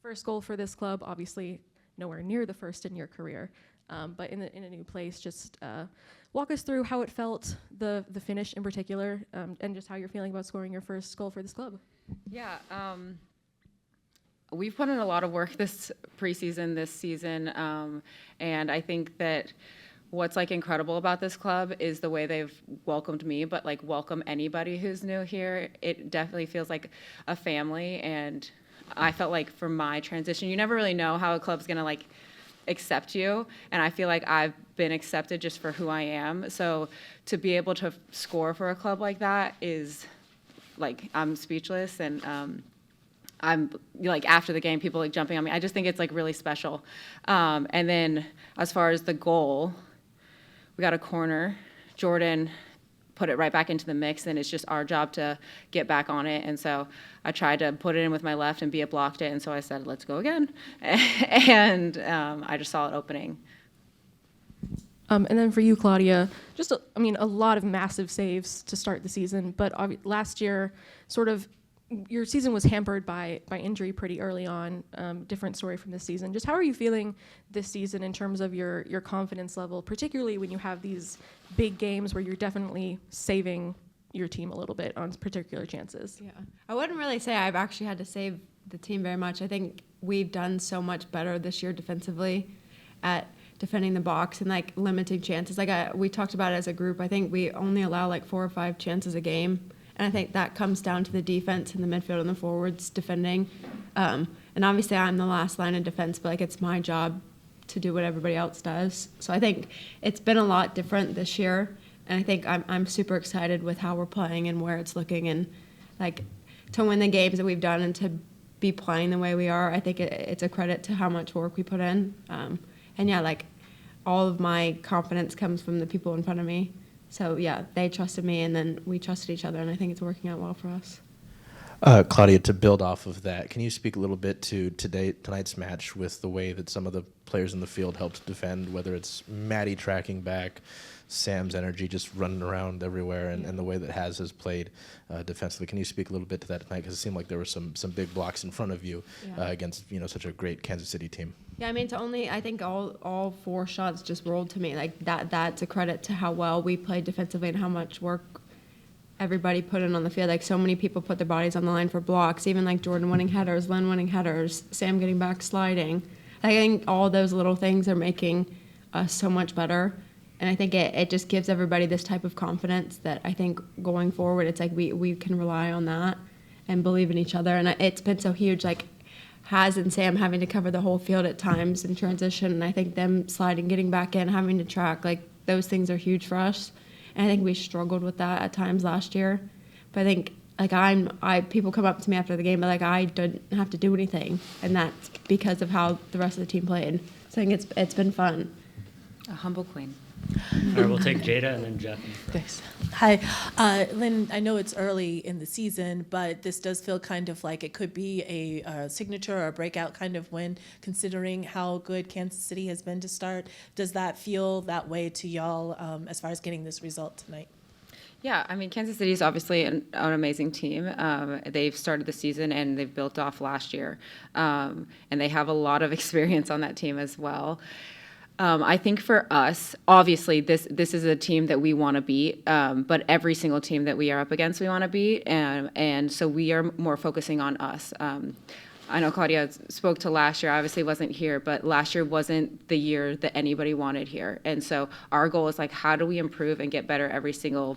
First goal for this club, obviously nowhere near the first in your career, but in a new place. Just walk us through how it felt, the finish in particular, and just how you're feeling about scoring your first goal for this club. Yeah, we've put in a lot of work this preseason, this season, and I think that what's like incredible about this club is the way they've welcomed me, but like welcome anybody who's new here. It definitely feels like a family, and I felt like for my transition, you never really know how a club's gonna like accept you, and I feel like I've been accepted just for who I am. So to be able to score for a club like that is like, I'm speechless, and I'm like, after the game, people like jumping on me. I just think it's like really special. And then as far as the goal, we got a corner. Jordan put it right back into the mix, and it's just our job to get back on it. And so I tried to put it in with my left, and Bia blocked it, and so I said, let's go again. And I just saw it opening. And then for you, Claudia, just, a lot of massive saves to start the season, but last year, sort of, your season was hampered by injury pretty early on. Different story from this season. Just how are you feeling this season in terms of your confidence level, particularly when you have these big games where you're definitely saving your team a little bit on particular chances? Yeah, I wouldn't really say I've actually had to save the team very much. I think we've done so much better this year defensively at defending the box and like limiting chances. Like we talked about it as a group. I think we only allow like 4 or 5 chances a game. And I think that comes down to the defense and the midfield and the forwards defending. And obviously I'm the last line of defense, but like it's my job to do what everybody else does. So I think it's been a lot different this year. And I think I'm super excited with how we're playing and where it's looking, and like to win the games that we've done and to be playing the way we are. I think it's a credit to how much work we put in. And yeah, like all of my confidence comes from the people in front of me. So, yeah, they trusted me, and then we trusted each other, and I think it's working out well for us. Claudia, to build off of that, can you speak a little bit to tonight's match with the way that some of the players in the field helped defend, whether it's Maddie tracking back, Sam's energy just running around everywhere, and the way that has played defensively? Can you speak a little bit to that tonight? Because it seemed like there were some big blocks in front of you against such a great Kansas City team. Yeah, I think all 4 shots just rolled to me. Like that's a credit to how well we played defensively and how much work everybody put in on the field. Like so many people put their bodies on the line for blocks, even like Jordan winning headers, Lynn winning headers, Sam getting back sliding. I think all those little things are making us so much better. And I think it just gives everybody this type of confidence that I think going forward, it's like we can rely on that and believe in each other. And it's been so huge, like Haz and Sam having to cover the whole field at times in transition. And I think them sliding, getting back in, having to track, like those things are huge for us. And I think we struggled with that at times last year. But I think like people come up to me after the game, but like I didn't have to do anything. And that's because of how the rest of the team played. So I think it's been fun. A humble queen. All right, we'll take Jada and then Jeff. Thanks. Hi, Lynn, I know it's early in the season, but this does feel kind of like it could be a signature or a breakout kind of win, considering how good Kansas City has been to start. Does that feel that way to y'all as far as getting this result tonight? Yeah, Kansas City is obviously an amazing team. They've started the season and they've built off last year. And they have a lot of experience on that team as well. I think for us, obviously, this is a team that we want to beat, but every single team that we are up against, we want to beat, and so we are more focusing on us. I know Claudia spoke to last year. I obviously wasn't here, but last year wasn't the year that anybody wanted here, and so our goal is like, how do we improve and get better every single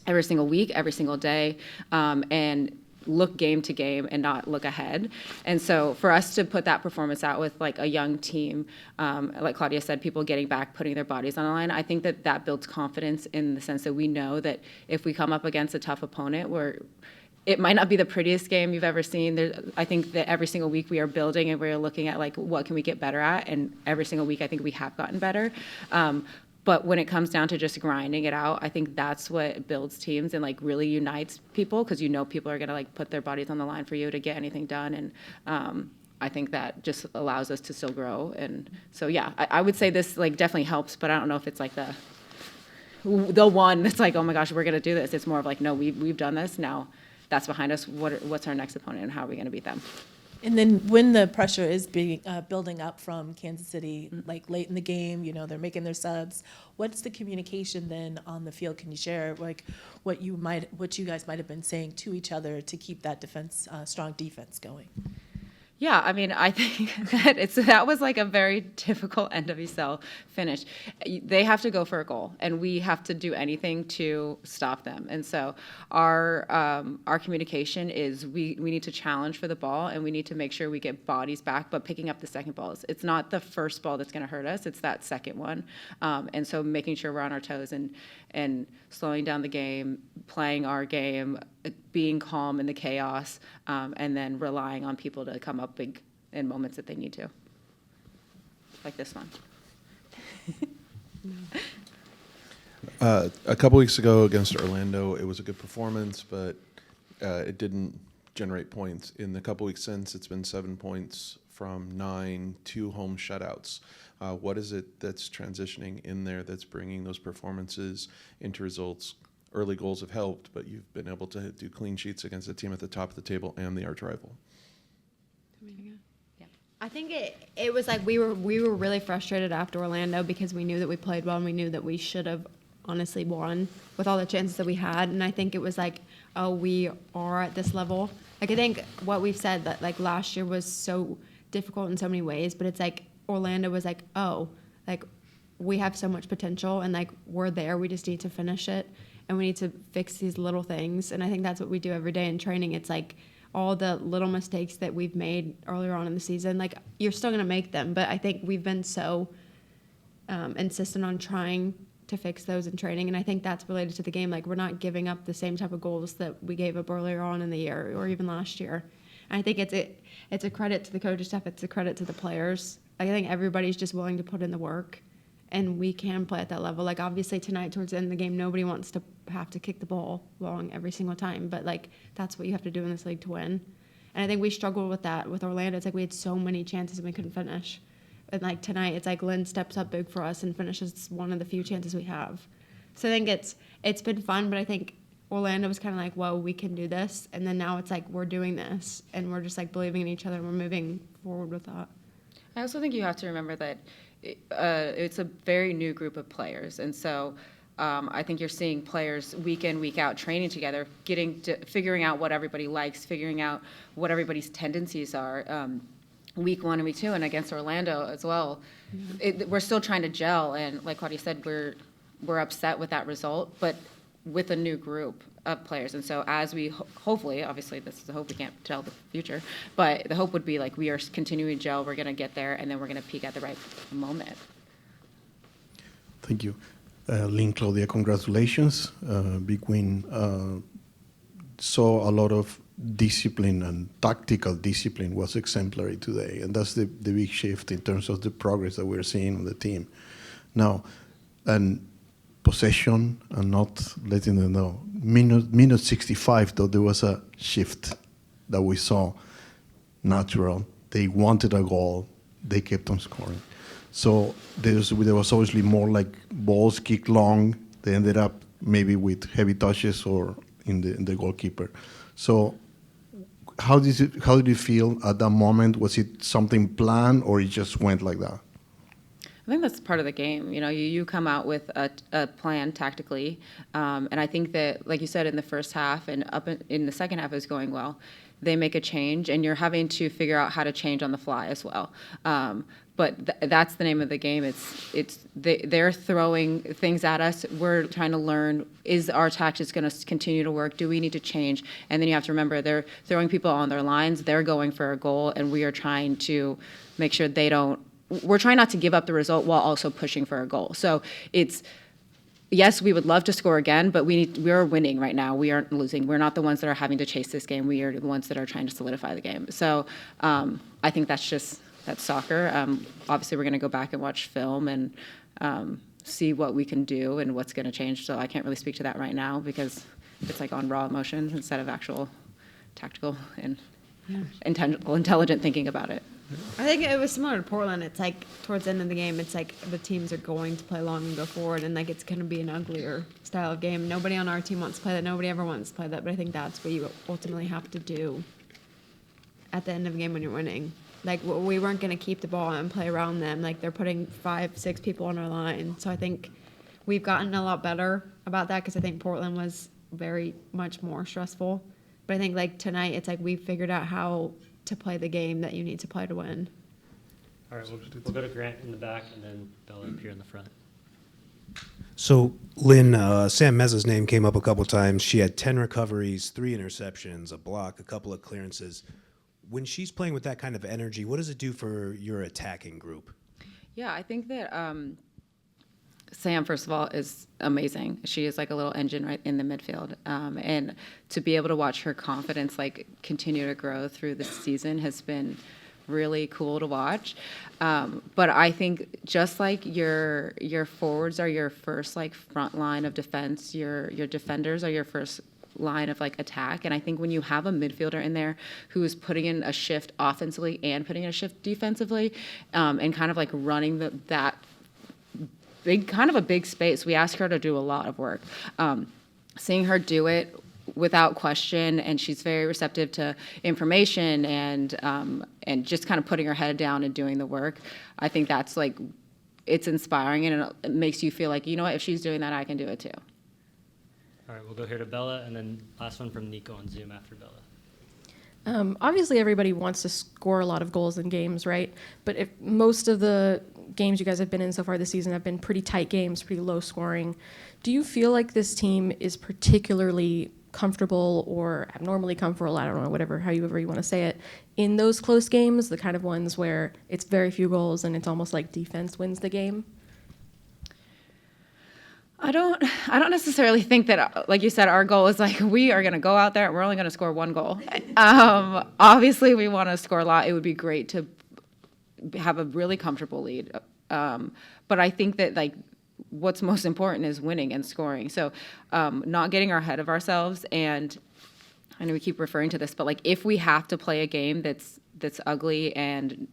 week, every single day, and look game to game and not look ahead. And so for us to put that performance out with like a young team, like Claudia said, people getting back, putting their bodies on the line, I think that builds confidence in the sense that we know that if we come up against a tough opponent where it might not be the prettiest game you've ever seen, I think that every single week we are building and we're looking at like what can we get better at, and every single week I think we have gotten better. But when it comes down to just grinding it out, I think that's what builds teams and like really unites people, because people are going to like put their bodies on the line for you to get anything done. And I think that just allows us to still grow. And so, yeah, I would say this like definitely helps, but I don't know if it's like the one that's like, oh my gosh, we're going to do this. It's more of like, no, we've done this. Now that's behind us. What's our next opponent and how are we going to beat them? And then when the pressure is being building up from Kansas City, like late in the game, you know, they're making their subs. What's the communication then on the field? Can you share like what you guys might have been saying to each other to keep that strong defense going? Yeah, I mean, I think that was like a very difficult NWSL finish. They have to go for a goal, and we have to do anything to stop them. And so our communication is we need to challenge for the ball, and we need to make sure we get bodies back. But picking up the second ball, it's not the first ball that's going to hurt us; it's that second one. And so making sure we're on our toes and slowing down the game, playing our game, being calm in the chaos, and then relying on people to come up big in moments that they need to, like this one. A couple weeks ago against Orlando, it was a good performance, but it didn't generate points. In the couple weeks since, it's been 7 points from 9, 2 home shutouts. What is it that's transitioning in there that's bringing those performances into results? Early goals have helped, but you've been able to do clean sheets against a team at the top of the table and the arch rival. I think it was like we were really frustrated after Orlando because we knew that we played well and we knew that we should have honestly won with all the chances that we had. And I think it was like, oh, we are at this level. Like I think what we've said that like last year was so difficult in so many ways, but it's like Orlando was like, oh, like we have so much potential and like we're there. We just need to finish it and we need to fix these little things. And I think that's what we do every day in training. It's like all the little mistakes that we've made earlier on in the season, like you're still going to make them, but I think we've been so insistent on trying to fix those in training, and I think that's related to the game. Like we're not giving up the same type of goals that we gave up earlier on in the year or even last year. And I think it's a credit to the coaching staff, it's a credit to the players. I think everybody's just willing to put in the work, and we can play at that level. Like obviously tonight towards the end of the game, nobody wants to have to kick the ball long every single time, but like that's what you have to do in this league to win. And I think we struggled with that with Orlando. It's like we had so many chances and we couldn't finish. And like tonight, it's like Lynn steps up big for us and finishes one of the few chances we have. So I think it's been fun, but I think Orlando was kind of like, whoa, we can do this. And then now it's like we're doing this and we're just like believing in each other and we're moving forward with that. I also think you have to remember that it's a very new group of players. And so I think you're seeing players week in, week out training together, figuring out what everybody likes, figuring out what everybody's tendencies are. Week 1 and week 2, and against Orlando as well. We're still trying to gel, and like Claudia said, we're upset with that result, but with a new group of players. And so as we hopefully, obviously this is the hope, we can't tell the future, but the hope would be like we are continuing to gel, we're going to get there, and then we're going to peak at the right moment. Thank you. Lynn, Claudia, congratulations. Big win. Saw a lot of discipline and tactical discipline was exemplary today. And that's the big shift in terms of the progress that we're seeing on the team. Now, and possession and not letting them know. Minute 65, though, there was a shift that we saw natural. They wanted a goal. They kept on scoring. So there was obviously more like balls kicked long. They ended up maybe with heavy touches or in the goalkeeper. So how did you feel at that moment? Was it something planned or it just went like that? I think that's part of the game. You know, you come out with a plan tactically, and I think that, like you said, in the first half and in the second half, it was going well. They make a change, and you're having to figure out how to change on the fly as well. But that's the name of the game. They're throwing things at us. We're trying to learn, is our tactics going to continue to work? Do we need to change? And then you have to remember, they're throwing people on their lines. They're going for a goal, and we are trying to make sure they don't. We're trying not to give up the result while also pushing for a goal. So yes, we would love to score again, but we're winning right now. We aren't losing. We're not the ones that are having to chase this game. We are the ones that are trying to solidify the game. So I think that's soccer. Obviously, we're going to go back and watch film and see what we can do and what's going to change. So I can't really speak to that right now because it's like on raw emotions instead of actual tactical and intelligent thinking about it. I think it was similar to Portland. It's like towards the end of the game, it's like the teams are going to play long and go forward, and like it's going to be an uglier style of game. Nobody on our team wants to play that. Nobody ever wants to play that, but I think that's what you ultimately have to do. at the end of the game when you're winning. Like, we weren't going to keep the ball and play around them. Like, they're putting 5-6 people on our line. So I think we've gotten a lot better about that because I think Portland was very much more stressful. But I think, like, tonight, it's like we figured out how to play the game that you need to play to win. All right, we'll go to Grant in the back and then Bella up here in the front. So, Lynn, Sam Mezza's name came up a couple times. She had 10 recoveries, 3 interceptions, a block, a couple of clearances. When she's playing with that kind of energy, what does it do for your attacking group? Yeah, I think that Sam, first of all, is amazing. She is like a little engine right in the midfield. And to be able to watch her confidence like continue to grow through the season has been really cool to watch. But I think just like your forwards are your first like front line of defense, your defenders are your first line of like attack. And I think when you have a midfielder in there who is putting in a shift offensively and putting in a shift defensively, and kind of like running that big, kind of a big space, we ask her to do a lot of work. Seeing her do it without question, and she's very receptive to information and just kind of putting her head down and doing the work. I think that's like, it's inspiring, and it makes you feel like, you know what, if she's doing that, I can do it too. All right, we'll go here to Bella, and then last one from Nico on Zoom after Bella. Obviously, everybody wants to score a lot of goals in games, right? But if most of the games you guys have been in so far this season have been pretty tight games, pretty low scoring, do you feel like this team is particularly comfortable or abnormally comfortable, I don't know, however you want to say it, in those close games, the kind of ones where it's very few goals and it's almost like defense wins the game? I don't necessarily think that, like you said, our goal is like, we are going to go out there and we're only going to score 1 goal. Obviously, we want to score a lot. It would be great to have a really comfortable lead. But I think that like what's most important is winning and scoring. So not getting ahead of ourselves. And I know we keep referring to this, but like if we have to play a game that's ugly and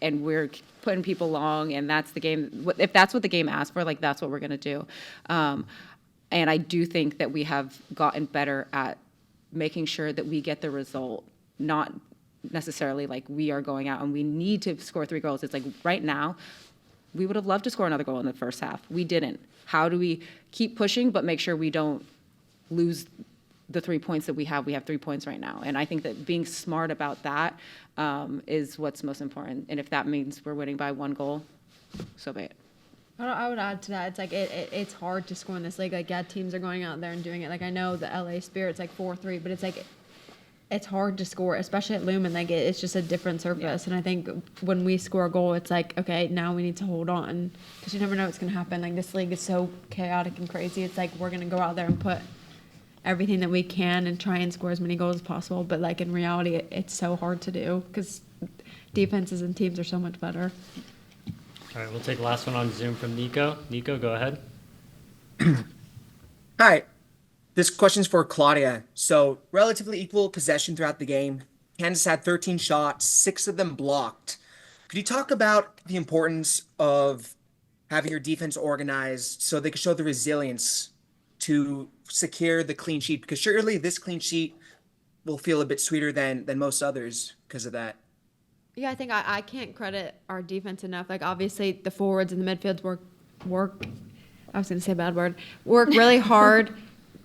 we're putting people long, and that's the game. If that's what the game asks for, like that's what we're going to do. And I do think that we have gotten better at making sure that we get the result, not necessarily like we are going out and we need to score 3 goals. It's like right now, we would have loved to score another goal in the first half. We didn't. How do we keep pushing but make sure we don't lose the 3 points that we have? We have 3 points right now. And I think that being smart about that is what's most important. And if that means we're winning by 1 goal, so be it. I would add to that. It's like it's hard to score in this league. Like, yeah, teams are going out there and doing it. Like, I know the LA Spirit's like 4-3, but it's like it's hard to score, especially at Lumen. Like, it's just a different surface. Yeah. And I think when we score a goal, it's like, okay, now we need to hold on because you never know what's going to happen. Like, this league is so chaotic and crazy. It's like we're going to go out there and put everything that we can and try and score as many goals as possible. But like in reality, it's so hard to do because defenses and teams are so much better. All right, we'll take the last one on Zoom from Nico. Nico, go ahead. Hi, this question's for Claudia. So relatively equal possession throughout the game. Kansas had 13 shots, 6 of them blocked. Could you talk about the importance of having your defense organized so they could show the resilience to secure the clean sheet? Because surely this clean sheet will feel a bit sweeter than most others because of that. Yeah, I think I can't credit our defense enough. Like, obviously, the forwards and the midfields work. I was going to say a bad word. Work really hard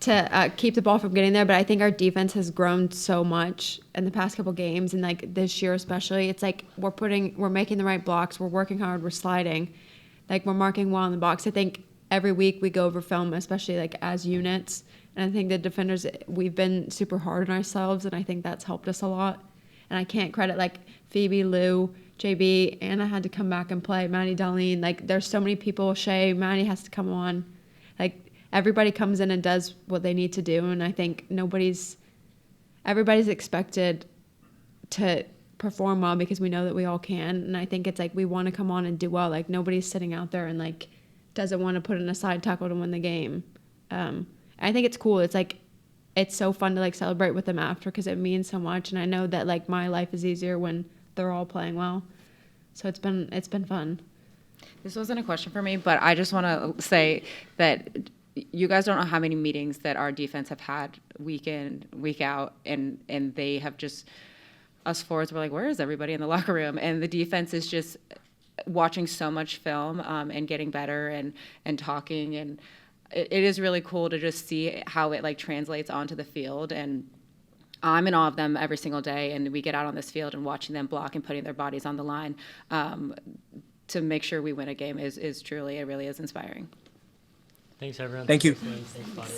to keep the ball from getting there. But I think our defense has grown so much in the past couple games, and like this year especially. It's like we're making the right blocks. We're working hard. We're sliding. Like, we're marking well in the box. I think every week we go over film, especially like as units. And I think the defenders, we've been super hard on ourselves, and I think that's helped us a lot. And I can't credit like Phoebe, Lou, JB, Anna had to come back and play, Maddie, Darlene. Like, there's so many people. Shay, Maddie has to come on. Like, everybody comes in and does what they need to do. And I think everybody's expected to perform well because we know that we all can. And I think it's like we want to come on and do well. Like, nobody's sitting out there and like doesn't want to put in a side tackle to win the game. I think it's cool. It's like, it's so fun to like celebrate with them after because it means so much. And I know that like my life is easier when they're all playing well. So it's been fun. This wasn't a question for me, but I just want to say that you guys don't know how many meetings that our defense have had week in, week out, and they have just us forwards were like, where is everybody in the locker room? And the defense is just watching so much film and getting better and talking. And it is really cool to just see how it like translates onto the field. And I'm in awe of them every single day. And we get out on this field and watching them block and putting their bodies on the line to make sure we win a game is truly, it really is inspiring. Thanks, everyone. Thank you. Thanks, Claudia.